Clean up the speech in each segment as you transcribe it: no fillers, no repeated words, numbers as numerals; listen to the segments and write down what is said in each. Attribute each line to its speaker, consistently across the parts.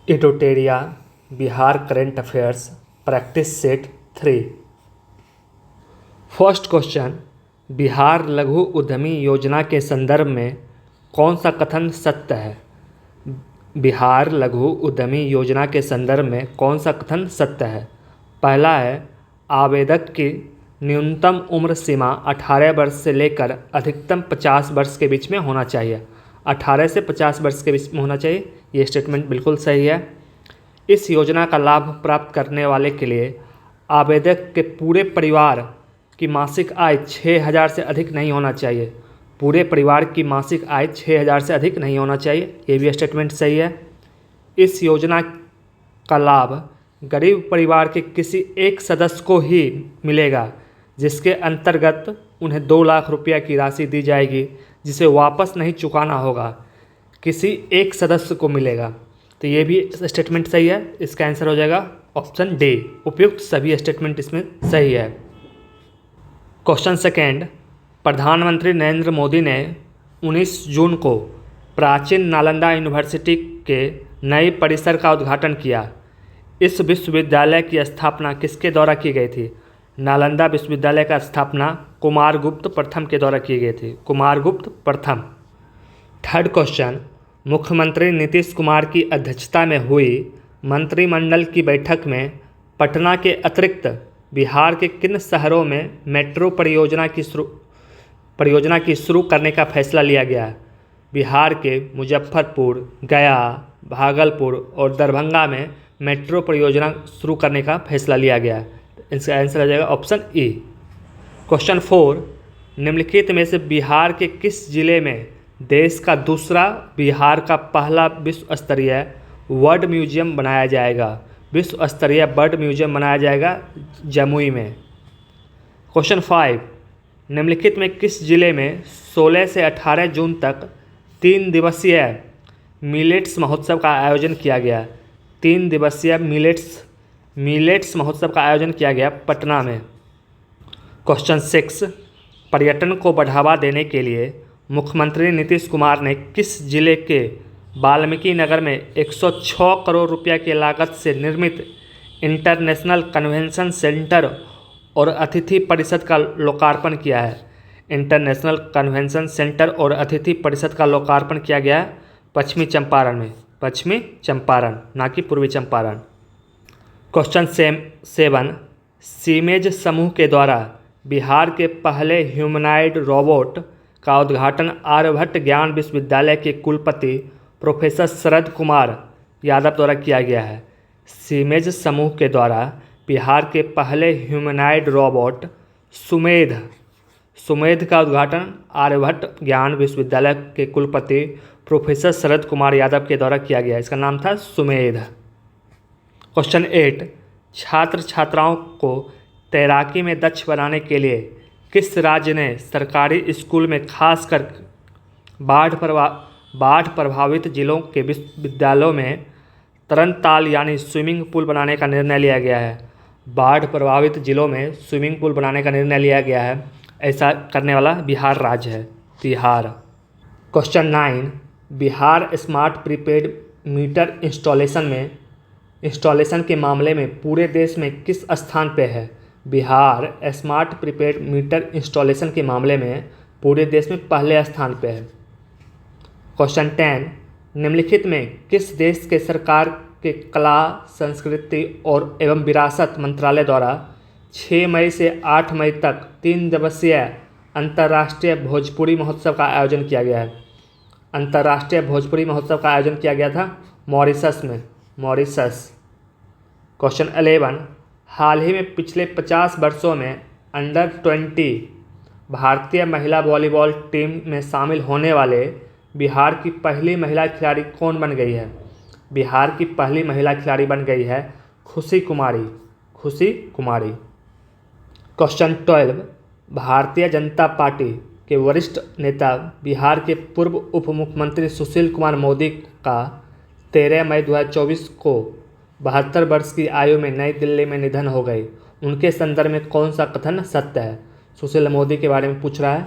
Speaker 1: एडोटेरिया Bihar current affairs practice set 3। First question, Bihar लघु उद्यमी योजना के संदर्भ में कौन सा कथन सत्य है? बिहार लघु उद्यमी योजना के संदर्भ में कौन सा कथन सत्य है? पहला है, आवेदक की न्यूनतम उम्र सीमा 18 वर्ष से लेकर अधिकतम 50 वर्ष के बीच में होना चाहिए। 18 से 50 वर्ष के बीच में होना चाहिए, ये स्टेटमेंट बिल्कुल सही है। इस योजना का लाभ प्राप्त करने वाले के लिए आवेदक के पूरे परिवार की मासिक आय 6,000 से अधिक नहीं होना चाहिए। पूरे परिवार की मासिक आय 6,000 से अधिक नहीं होना चाहिए, ये भी स्टेटमेंट सही है। इस योजना का लाभ गरीब परिवार के किसी एक सदस्य को ही मिलेगा, जिसके अंतर्गत उन्हें 2 लाख रुपया की राशि दी जाएगी, जिसे वापस नहीं चुकाना होगा। किसी एक सदस्य को मिलेगा, तो ये भी स्टेटमेंट सही है। इसका आंसर हो जाएगा ऑप्शन डी। उपयुक्त सभी स्टेटमेंट इसमें सही है। क्वेश्चन सेकेंड, प्रधानमंत्री नरेंद्र मोदी ने 19 जून को प्राचीन नालंदा यूनिवर्सिटी के नए परिसर का उद्घाटन किया। इस विश्वविद्यालय की स्थापना किसके द्वारा की गई थी? नालंदा विश्वविद्यालय का स्थापना कुमारगुप्त प्रथम के द्वारा की गई थी। कुमारगुप्त प्रथम। थर्ड क्वेश्चन, मुख्यमंत्री नीतीश कुमार की अध्यक्षता में हुई मंत्रिमंडल की बैठक में पटना के अतिरिक्त बिहार के किन शहरों में मेट्रो परियोजना की शुरू करने का फैसला लिया गया? बिहार के मुजफ्फरपुर, गया, भागलपुर और दरभंगा में मेट्रो परियोजना शुरू करने का फैसला लिया गया। इसका आंसर आ जाएगा ऑप्शन ई। क्वेश्चन 4, निम्नलिखित में से बिहार के किस जिले में देश का दूसरा, बिहार का पहला विश्व स्तरीय बर्ड म्यूजियम बनाया जाएगा? विश्व स्तरीय बर्ड म्यूजियम बनाया जाएगा जमुई में। क्वेश्चन 5, निम्नलिखित में किस जिले में 16 से 18 जून तक 3 दिवसीय मिलेट्स महोत्सव का आयोजन किया गया? 3 दिवसीय मिलेट्स महोत्सव का आयोजन किया गया पटना में। क्वेश्चन 6, पर्यटन को बढ़ावा देने के लिए मुख्यमंत्री नीतीश कुमार ने किस जिले के वाल्मीकि नगर में 106 करोड़ रुपया की लागत से निर्मित इंटरनेशनल कन्वेंशन सेंटर और अतिथि परिषद का लोकार्पण किया है? इंटरनेशनल कन्वेंशन सेंटर और अतिथि परिषद का लोकार्पण किया गया है पश्चिमी चंपारण में। पश्चिमी चंपारण, ना कि पूर्वी चंपारण। क्वेश्चन 7, सीमेज समूह के द्वारा बिहार के पहले ह्यूमनॉइड रोबोट का उद्घाटन आर्यभट्ट ज्ञान विश्वविद्यालय के कुलपति प्रोफेसर शरद कुमार यादव द्वारा किया गया है। सीमेज समूह के द्वारा बिहार के पहले ह्यूमनॉइड रोबोट सुमेध का उद्घाटन आर्यभट्ट ज्ञान विश्वविद्यालय के कुलपति प्रोफेसर शरद कुमार यादव के द्वारा किया गया। इसका नाम था सुमेध। क्वेश्चन 8, छात्र छात्राओं को तैराकी में दक्ष बनाने के लिए किस राज्य ने सरकारी स्कूल में खासकर बाढ़ प्रभावित जिलों के विद्यालयों में तरणताल यानी स्विमिंग पूल बनाने का निर्णय लिया गया है? बाढ़ प्रभावित जिलों में स्विमिंग पूल बनाने का निर्णय लिया गया है। ऐसा करने वाला बिहार राज्य है, Bihar. Question 9, Bihar smart prepaid meter installation के मामले में पूरे देश में किस स्थान पे है? Bihar smart prepaid meter installation के मामले में पूरे देश में पहले स्थान पे है। क्वेश्चन 10, निम्नलिखित में किस देश के सरकार के कला, संस्कृति और एवं विरासत मंत्रालय द्वारा 6 मई से 8 मई तक 3 दिवसीय अंतर्राष्ट्रीय भोजपुरी महोत्सव का आयोजन किया गया है? अंतर्राष्ट्रीय भोजपुरी महोत्सव का आयोजन किया गया था मॉरिशस में, मॉरिशस। क्वेश्चन 11, हाल ही में पिछले 50 वर्षों में अंडर 20 भारतीय महिला वॉलीबॉल टीम में शामिल होने वाले बिहार की पहली महिला खिलाड़ी कौन बन गई है? बिहार की पहली महिला खिलाड़ी बन गई है खुशी कुमारी। क्वेश्चन 12, भारतीय जनता पार्टी के वरिष्ठ नेता बिहार के पूर्व उप मुख्यमंत्री सुशील कुमार मोदी का 13 मई 2024 को 72 वर्ष की आयु में नई दिल्ली में निधन हो गई। उनके संदर्भ में कौन सा कथन सत्य है? सुशील मोदी के बारे में पूछ रहा है।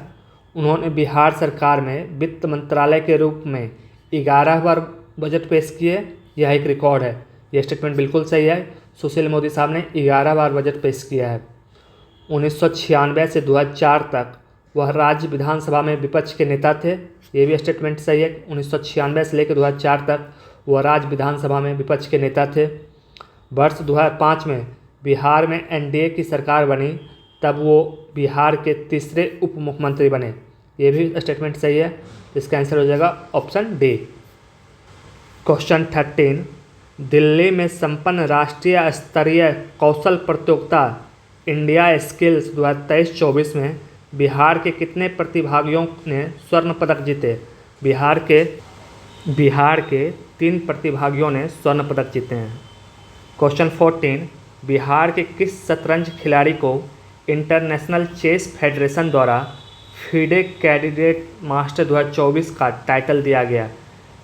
Speaker 1: उन्होंने बिहार सरकार में वित्त मंत्रालय के रूप में 11 बार बजट पेश किए, यह एक रिकॉर्ड है। यह स्टेटमेंट बिल्कुल सही है। सुशील मोदी साहब ने 11 बार बजट पेश किया है। 1996 से 2004 तक वह राज्य विधानसभा में विपक्ष के नेता थे। ये भी स्टेटमेंट सही है। 1996 से लेकर 2004 तक वह राज्य विधानसभा में विपक्ष के नेता थे। वर्ष 2005 में बिहार में एनडीए की सरकार बनी, तब वो बिहार के तीसरे उप मुख्यमंत्री बने। ये भी स्टेटमेंट सही है। इसका आंसर हो जाएगा ऑप्शन डी। क्वेश्चन 13, दिल्ली में संपन्न राष्ट्रीय स्तरीय कौशल प्रतियोगिता इंडिया स्किल्स 2023-24 में बिहार के कितने प्रतिभागियों ने स्वर्ण पदक जीते? बिहार के 3 प्रतिभागियों ने स्वर्ण पदक जीते हैं। क्वेश्चन 14, बिहार के किस शतरंज खिलाड़ी को इंटरनेशनल चेस फेडरेशन द्वारा फीडे कैंडिडेट मास्टर 2024 का टाइटल दिया गया?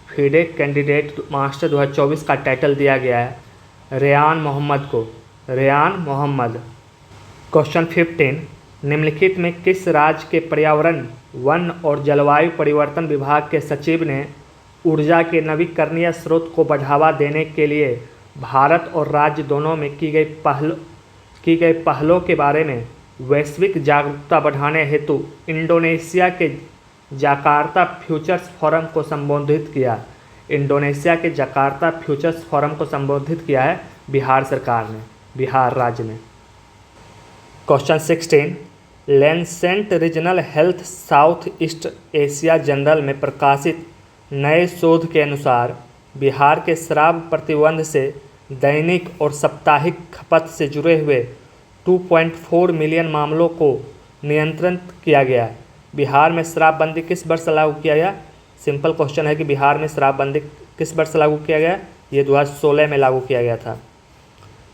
Speaker 1: फीडे कैंडिडेट मास्टर 2024 का टाइटल दिया गया है रेयान मोहम्मद को। रेयान मोहम्मद। क्वेश्चन 15, निम्नलिखित में किस राज्य के पर्यावरण, वन और जलवायु परिवर्तन विभाग के सचिव ने ऊर्जा के नवीकरणीय स्रोत को बढ़ावा देने के लिए भारत और राज्य दोनों में की गई पहलों के बारे में वैश्विक जागरूकता बढ़ाने हेतु इंडोनेशिया के जकार्ता फ्यूचर्स फोरम को संबोधित किया? इंडोनेशिया के जकार्ता फ्यूचर्स फोरम को संबोधित किया है बिहार सरकार ने, बिहार राज्य ने। Question 16, Lancet regional health south east Asia journal में प्रकाशित नए शोध के अनुसार बिहार के शराब प्रतिबंध से दैनिक और साप्ताहिक खपत से जुड़े हुए 2.4 मिलियन मामलों को नियंत्रित किया गया। बिहार में शराबबंदी किस वर्ष लागू किया गया? सिंपल क्वेश्चन है कि बिहार में शराबबंदी किस वर्ष लागू किया गया? ये 2016 में लागू किया गया था।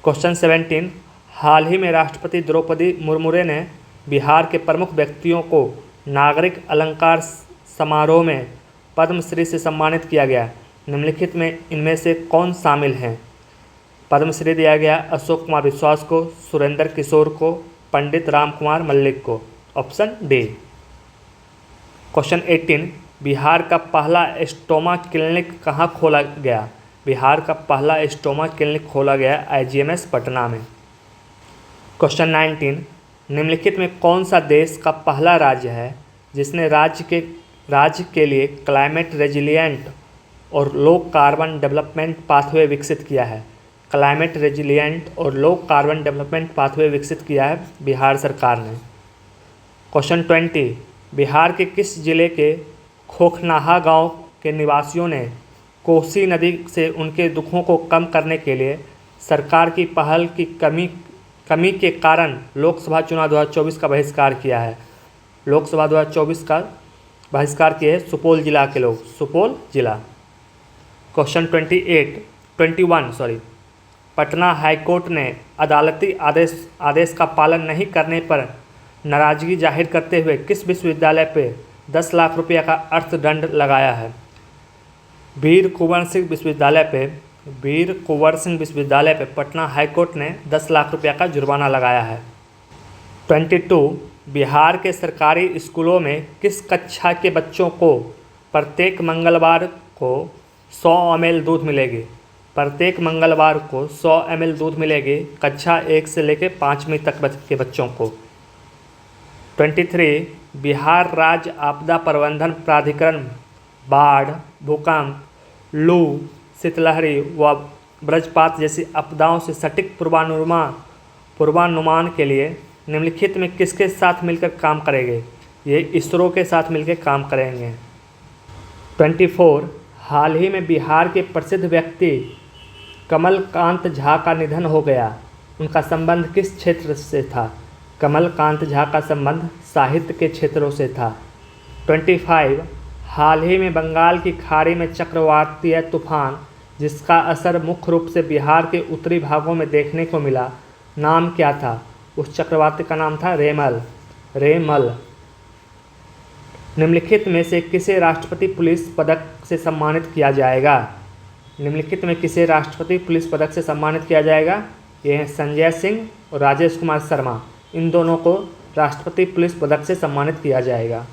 Speaker 1: क्वेश्चन 17, हाल ही में राष्ट्रपति द्रौपदी मुर्मू ने बिहार के प्रमुख व्यक्तियों को नागरिक अलंकार समारोह में पद्मश्री से सम्मानित किया गया। निम्नलिखित में इनमें से कौन शामिल हैं? पद्मश्री दिया गया अशोक कुमार विश्वास को, सुरेंद्र किशोर को, पंडित राम कुमार मल्लिक को। Option D. क्वेश्चन 18, बिहार का पहला स्टोमा क्लिनिक कहाँ खोला गया? बिहार का पहला स्टोमा क्लिनिक खोला गया आईजीएमएस पटना में। क्वेश्चन 19, निम्नलिखित में कौन सा देश का पहला राज्य है जिसने राज्य के लिए क्लाइमेट रेजिलिएंट और लो कार्बन डेवलपमेंट पाथवे विकसित किया है? क्लाइमेट रेजिलिएंट और लो कार्बन डेवलपमेंट पाथवे विकसित किया है बिहार सरकार ने। क्वेश्चन 20, बिहार के किस जिले के खोखनाहा गांव के निवासियों ने कोसी नदी से उनके दुखों को कम करने के लिए सरकार की पहल की कमी के कारण लोकसभा चुनाव 2024 का बहिष्कार किया है? लोकसभा 2024 का बहिष्कार किए सुपौल जिला के लोग, सुपौल जिला। क्वेश्चन 21, पटना हाईकोर्ट ने अदालती आदेश का पालन नहीं करने पर नाराजगी जाहिर करते हुए किस विश्वविद्यालय पे 10 लाख रुपये का अर्थदंड लगाया है? वीर कुंवर सिंह विश्वविद्यालय पे पटना हाईकोर्ट ने 10 लाख रुपये का जुर्माना लगाया है। 22, बिहार के सरकारी स्कूलों में किस कक्षा के बच्चों को प्रत्येक मंगलवार को 100 ml दूध मिलेगी? प्रत्येक मंगलवार को 100 ml दूध मिलेगी कक्षा 1 से लेकर 5वीं तक के बच्चों को। 23, बिहार राज्य आपदा प्रबंधन प्राधिकरण बाढ़, भूकंप, लू, शीतलहरी व वज्रपात जैसी आपदाओं से सटीक पूर्वानुमान के लिए निम्नलिखित में किसके साथ मिलकर काम करेंगे? ये इसरो के साथ मिलकर काम करेंगे। 24, हाल ही में बिहार के प्रसिद्ध व्यक्ति कमलकांत झा का निधन हो गया। उनका संबंध किस क्षेत्र से था? कमलकांत झा का संबंध साहित्य के क्षेत्रों से था। 25, हाल ही में बंगाल की खाड़ी में चक्रवातीय तूफान जिसका असर मुख्य रूप से बिहार के उत्तरी भागों में देखने को मिला, नाम क्या था? उस चक्रवाती का नाम था रेमल। निम्नलिखित में से किसे राष्ट्रपति पुलिस पदक से सम्मानित किया जाएगा? निम्नलिखित में किसे राष्ट्रपति पुलिस पदक से सम्मानित किया जाएगा? ये हैं संजय सिंह और राजेश कुमार शर्मा। इन दोनों को राष्ट्रपति पुलिस पदक से सम्मानित किया जाएगा।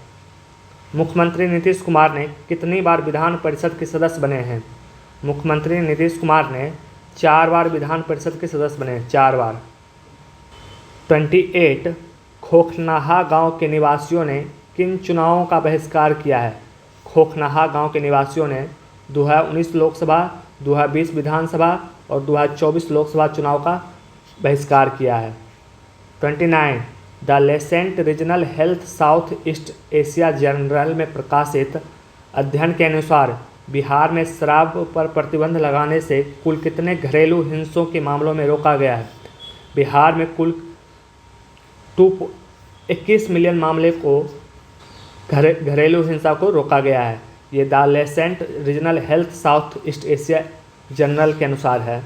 Speaker 1: मुख्यमंत्री नीतीश कुमार ने कितनी बार विधान परिषद के सदस्य बने हैं? मुख्यमंत्री नीतीश कुमार ने 4 बार विधान परिषद के सदस्य बने, 4 बार। 28 खोखनाहा गांव के निवासियों ने किन चुनावों का बहिष्कार किया है? खोखनाहा गांव के निवासियों ने 2019 लोकसभा, 2020 विधानसभा और 2024 लोकसभा चुनाव का बहिष्कार किया है। 29 the Lancet regional health south east Asia journal में प्रकाशित अध्ययन के अनुसार बिहार में शराब पर प्रतिबंध लगाने से कुल कितने घरेलू हिंसों के मामलों में रोका गया है? बिहार में कुल 21 मिलियन मामले को घरेलू हिंसा को रोका गया है। ये the Lancet regional health south east Asia journal के अनुसार है।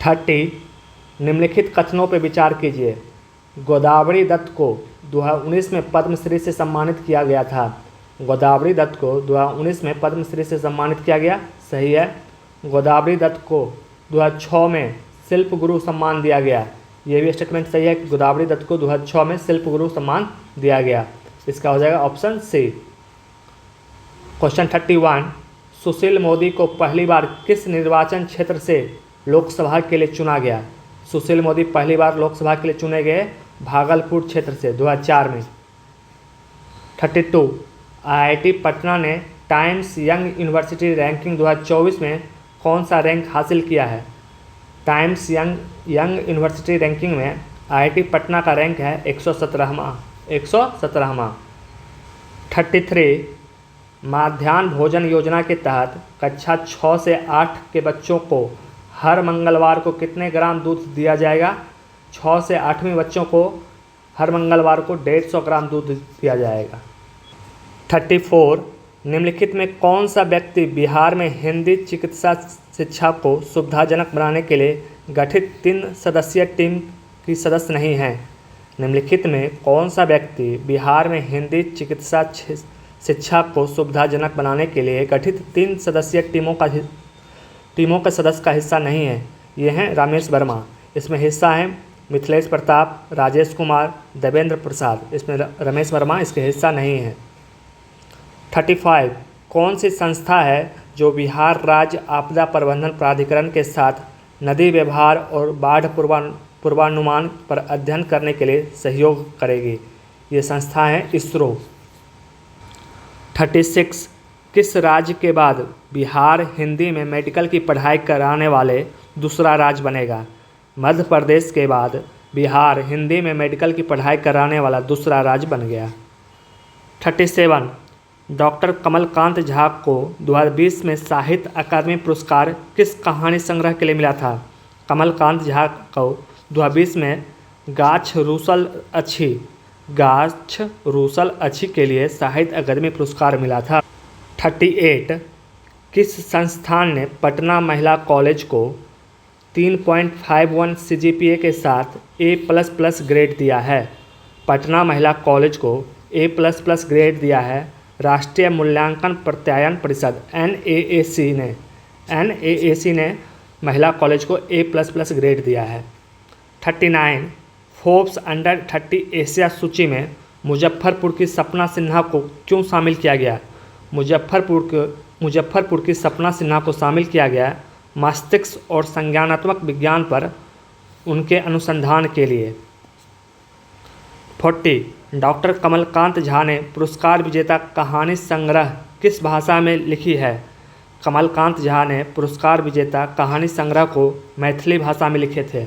Speaker 1: 30 निम्नलिखित कथनों पर विचार कीजिए। गोदावरी दत्त को 2019 में पद्मश्री से सम्मानित किया गया था। गोदावरी दत्त को 2019 में पद्मश्री से सम्मानित किया गया, सही है। गोदावरी दत्त को 2006 में शिल्प गुरु सम्मान दिया गया, ये भी स्टेटमेंट सही है कि गोदावरी दत्त को 2006 में शिल्प गुरु सम्मान दिया गया। इसका हो जाएगा option C. Question 31 Sushil Modi को पहली बार किस निर्वाचन क्षेत्र से लोकसभा के लिए चुना गया? सुशील मोदी पहली बार लोकसभा के लिए चुने गए भागलपुर क्षेत्र से 2004 में। 32 आईआईटी पटना ने टाइम्स यंग यूनिवर्सिटी रैंकिंग 2024 में कौन सा रैंक हासिल किया है? टाइम्स यंग यूनिवर्सिटी रैंकिंग में आईआईटी पटना का रैंक है 117वां। 33 माध्याह्न भोजन योजना के तहत कक्षा 6 से 8 के बच्चों को हर मंगलवार को कितने ग्राम दूध दिया जाएगा? 6 से 8वीं बच्चों को हर मंगलवार को 150 ग्राम दूध दिया जाएगा। 34 निम्नलिखित में कौन सा व्यक्ति बिहार में हिंदी चिकित्सा शिक्षा को सुविधाजनक बनाने के लिए गठित 3 सदस्यीय टीम की सदस्य नहीं है? निम्नलिखित में कौन सा व्यक्ति बिहार में हिंदी चिकित्सा शिक्षा को सुविधाजनक बनाने के लिए गठित 3 सदस्यीय टीमों के सदस्य का हिस्सा नहीं है? ये हैं रमेश वर्मा। इसमें हिस्सा है मिथिलेश प्रताप, राजेश कुमार, देवेंद्र प्रसाद। इसमें रमेश वर्मा इसके हिस्सा नहीं है। 35 कौन सी संस्था है जो बिहार राज्य आपदा प्रबंधन प्राधिकरण के साथ नदी व्यवहार और बाढ़ पूर्वानुमान पर अध्ययन करने के लिए सहयोग करेगी? ये संस्था है इसरो। 36 किस राज्य के बाद बिहार हिंदी में मेडिकल की पढ़ाई कराने वाले दूसरा राज्य बनेगा? मध्य प्रदेश के बाद बिहार हिंदी में मेडिकल की पढ़ाई कराने वाला दूसरा राज्य बन गया। 37 डॉक्टर कमलकांत झा को 2020 में साहित्य अकादमी पुरस्कार किस कहानी संग्रह के लिए मिला था? कमलकांत झा को 2020 में गाछ रूसल अच्छी के लिए साहित्य अकादमी पुरस्कार मिला था। 38 किस संस्थान ने पटना महिला कॉलेज को 3.51 CGPA के साथ A++ ग्रेड दिया है? पटना महिला कॉलेज को A++ ग्रेड दिया है राष्ट्रीय मूल्यांकन प्रत्यायन परिषद NAAC ने महिला कॉलेज को A++ ग्रेड दिया है। 39 फोर्ब्स अंडर 30 एशिया सूची में मुजफ्फरपुर की सपना सिन्हा को क्यों शामिल किया गया? मुजफ्फरपुर की सपना सिन्हा को शामिल किया गया मस्तिष्क और संज्ञानात्मक विज्ञान पर उनके अनुसंधान के लिए। 40 डॉक्टर कमलकांत झा ने पुरस्कार विजेता कहानी संग्रह किस भाषा में लिखी है? कमलकांत झा ने पुरस्कार विजेता कहानी संग्रह को मैथिली भाषा में लिखे थे।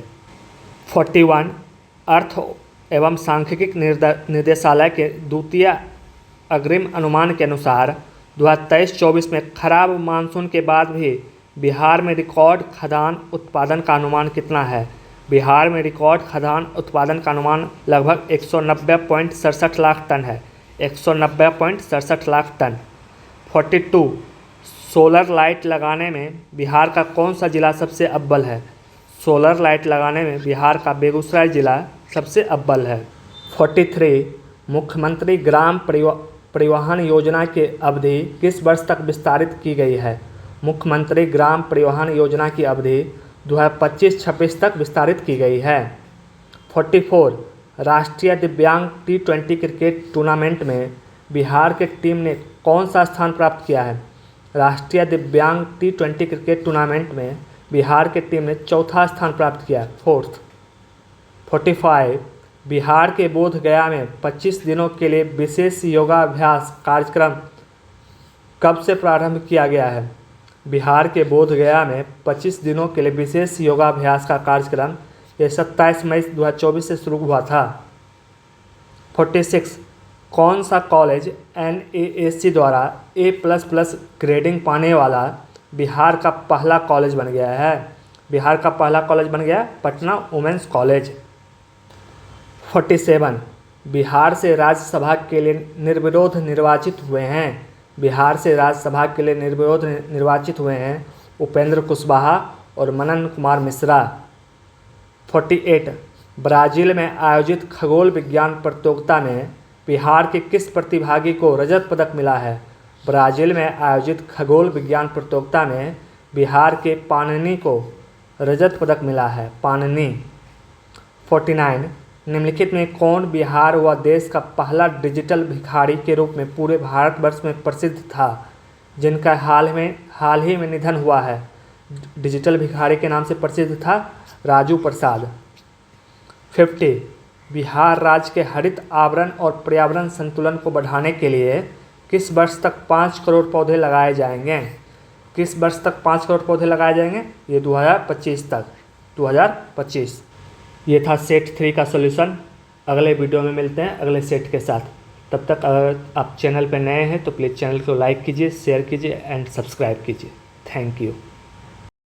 Speaker 1: 41 अर्थ एवं सांख्यिकी निर्देशालय के द्वितीय अग्रिम अनुमान के अनुसार 2023-24 में खराब मानसून के बाद भी बिहार में रिकॉर्ड खाद्यान्न उत्पादन का अनुमान कितना है? बिहार में रिकॉर्ड खाद्यान्न उत्पादन का अनुमान लगभग 190.67 लाख टन है। 190.67 लाख टन। 42 सोलर लाइट लगाने में बिहार का कौन सा जिला सबसे अव्वल है? सोलर लाइट लगाने में बिहार का बेगूसराय जिला सबसे अव्वल है। 43 मुख्यमंत्री ग्राम परिवहन योजना की अवधि किस वर्ष तक विस्तारित की गई है? मुख्यमंत्री ग्राम परिवहन योजना की अवधि 2025-26 तक विस्तारित की गई है। 44 राष्ट्रीय दिव्यांग T20 क्रिकेट टूर्नामेंट में बिहार की टीम ने कौन सा स्थान प्राप्त किया है? राष्ट्रीय दिव्यांग T20 क्रिकेट टूर्नामेंट में बिहार की टीम ने चौथा स्थान प्राप्त किया, 4th। 45 बिहार के बोधगया में 25 दिनों के लिए विशेष योगाभ्यास कार्यक्रम कब से प्रारंभ किया गया है? बिहार के बोधगया में 25 दिनों के लिए विशेष योगाभ्यास का कार्यक्रम ये 27 मई 2024 से शुरू हुआ था। 46 कौन सा कॉलेज NAAC द्वारा A++ ग्रेडिंग पाने वाला बिहार का पहला कॉलेज बन गया है? बिहार का पहला कॉलेज बन गया पटना वुमेंस कॉलेज। 47 बिहार से राज्यसभा के लिए निर्विरोध निर्वाचित हुए हैं। बिहार से राज्यसभा के लिए निर्विरोध निर्वाचित हुए हैं उपेंद्र कुशवाहा और मनन कुमार मिश्रा। 48 ब्राज़ील में आयोजित खगोल विज्ञान प्रतियोगिता में बिहार के किस प्रतिभागी को रजत पदक मिला है? ब्राज़ील में आयोजित खगोल विज्ञान प्रतियोगिता में बिहार के पाणिनि को रजत पदक मिला है, पाणिनि। 49 निम्नलिखित में कौन बिहार व देश का पहला डिजिटल भिखारी के रूप में पूरे भारतवर्ष में प्रसिद्ध था, जिनका हाल ही में निधन हुआ है? डिजिटल भिखारी के नाम से प्रसिद्ध था राजू प्रसाद। 50 बिहार राज्य के हरित आवरण और पर्यावरण संतुलन को बढ़ाने के लिए किस वर्ष तक 5 करोड़ पौधे लगाए जाएंगे? किस वर्ष तक 5 करोड़ पौधे लगाए जाएंगे? ये 2025 तक, 2025। ये था सेट 3 का सॉल्यूशन। अगले वीडियो में मिलते हैं अगले सेट के साथ। तब तक अगर आप चैनल पर नए हैं तो प्लीज़ चैनल को लाइक कीजिए, शेयर कीजिए एंड सब्सक्राइब कीजिए। Thank you.